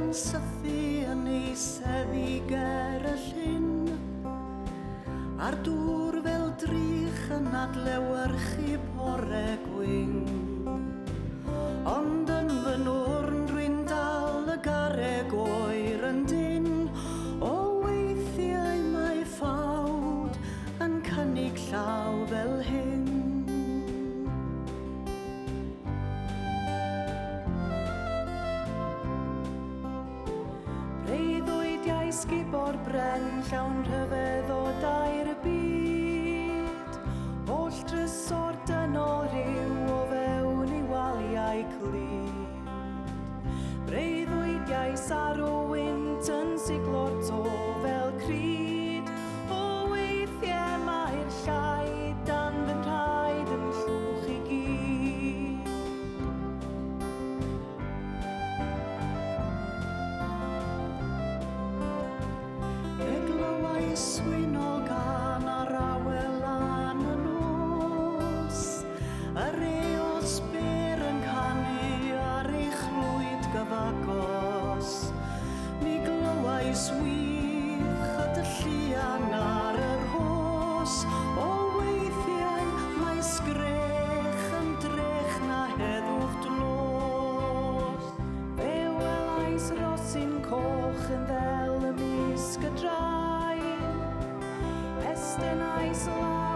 yn sythu yn eiseddi ger y llyn, a'r dŵr fel drych yn adlewyrchu bore gwyn. Ond yn fy nwrn dwi'n dal y garreg oer yn dyn, o weithiau mae ffawd yn cynnig llaw fel hyn. Breuddwydiau sgubo'r bren llawn rhyfedd o dair byd, holl drysor dynol rhyw o fewn i waliau clud. Breuddwydiau sarw wynt yn siglo'r to fel cryd, o weithiau mae'r llai dan fy nhraed yn llwch i gyd. Eglywau swynol gan ar awel lan y nos, yr eol sbyr yn canu ar ei chlwyd gyfagos. Mi glywai swych y dylluan ar yr hos, o weithiau mae sgrech yn drech na heddwch dlos. Fe welais rosyn coch yn ddel ymysg y draen, estenais lan